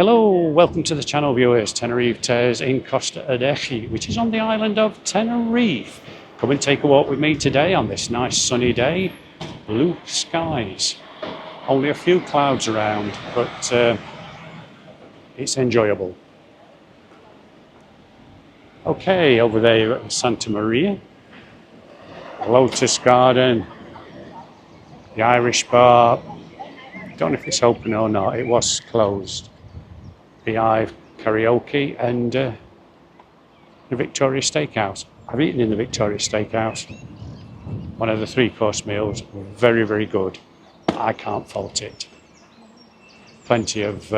Hello, welcome to the channel viewers. Tenerife in Costa Adeje, which is on the island of Tenerife. Come and take a walk with me today on this nice sunny day. Blue skies. Only a few clouds around, but it's enjoyable. Okay, over there you've got Santa Maria, Lotus Garden, the Irish Bar. Don't know if it's open or not, it was closed. The Hive Karaoke and the Victoria Steakhouse. I've eaten in the Victoria Steakhouse. One of the 3-course meals, very, very good. I can't fault it. Plenty of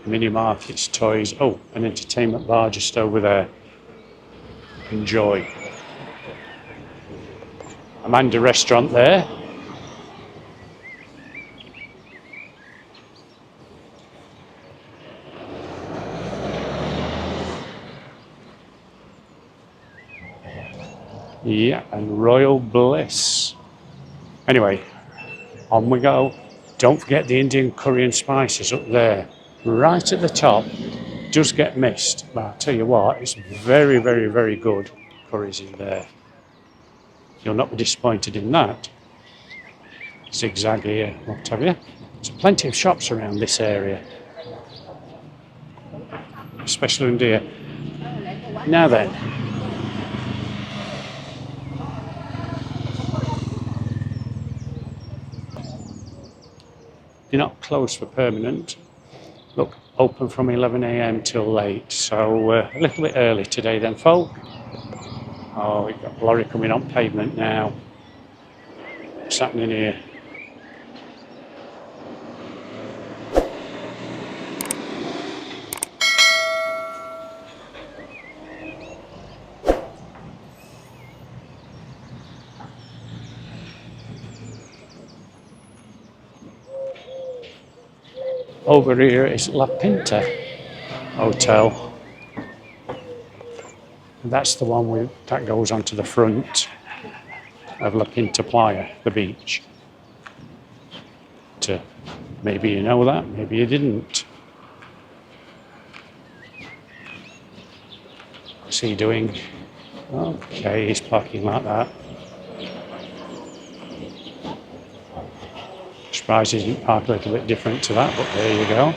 mini markets, toys. Oh, an entertainment bar just over there. Enjoy. Amanda restaurant there. Yeah, and Royal Bliss. Anyway, on we go. Don't forget the Indian curry and spices up there. Right at the top. Does get missed, but I'll tell you what, it's very, very, very good curries in there. You'll not be disappointed in that. Zigzag here, what have you. There's plenty of shops around this area. Especially in here. Now then. You're not closed for permanent. Look, open from 11 AM till late, so a little bit early today then, folk. Oh, we've got a lorry coming on pavement now. What's happening here? Over here is La Pinta Hotel. And that's the one that goes onto the front of La Pinta Playa, the beach. Maybe you know that, maybe you didn't. What's he doing? Okay, he's parking like that. Surprised he didn't park a little bit different to that, but there you go.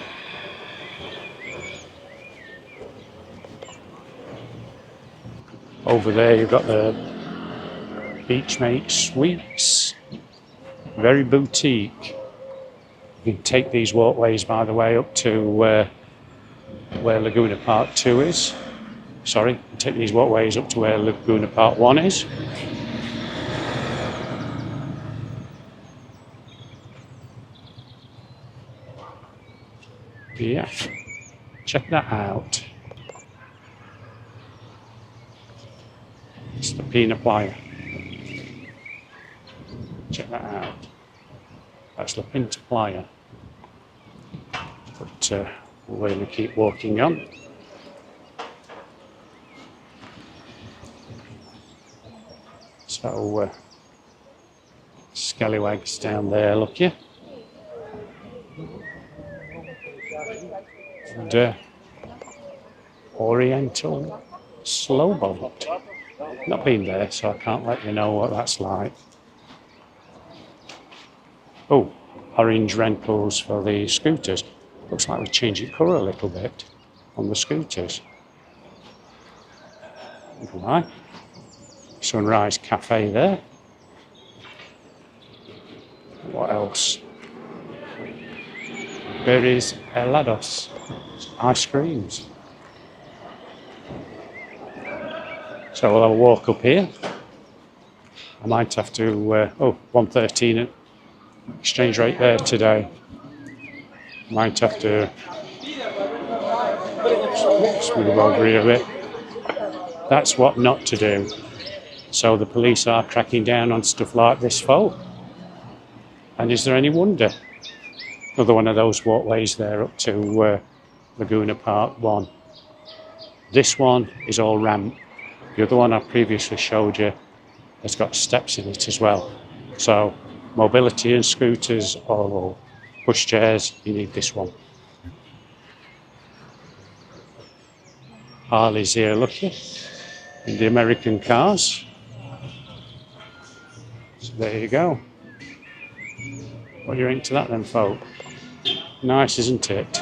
Over there you've got the Beachmate Suites. Very boutique. You can take these walkways, by the way, up to where Laguna Park 2 is. Sorry, you can take these walkways up to where Laguna Park 1 is. Yeah, check that out. It's the Pina Playa. Check that out. That's La Pinta Playa. But we're going to keep walking on. So, scallywags down there, look you. And Oriental Slow Boat. Not been there, so I can't let you know what that's like. Oh, orange rentals for the scooters. Looks like we're changing colour a little bit on the scooters. Never mind. Sunrise Cafe there. What else? Berries helados. Ice creams. So we'll have a walk up here. I might have to, 113 exchange rate there today. Might have to move over here a bit. That's what not to do. So the police are cracking down on stuff like this, folk. And is there any wonder? Another one of those walkways there up to Laguna Park 1. This one is all ramp. The other one I previously showed you has got steps in it as well. So mobility and scooters or pushchairs, you need this one. Harleys here, lucky, in the American cars. So there you go. What are you into that then, folk? Nice, isn't it?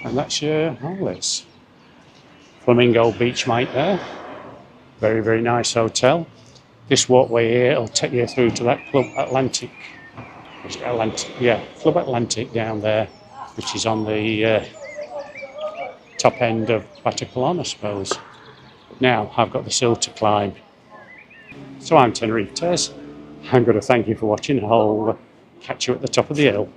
And that's your Harleys. Flamingo Beach Mate there. Very, very nice hotel. This walkway here will take you through to that Club Atlantic. Yeah, Club Atlantic down there, which is on the top end of Bataclan, I suppose. Now, I've got this hill to climb. So I'm Tenerife Tez. I'm going to thank you for watching. I'll catch you at the top of the hill.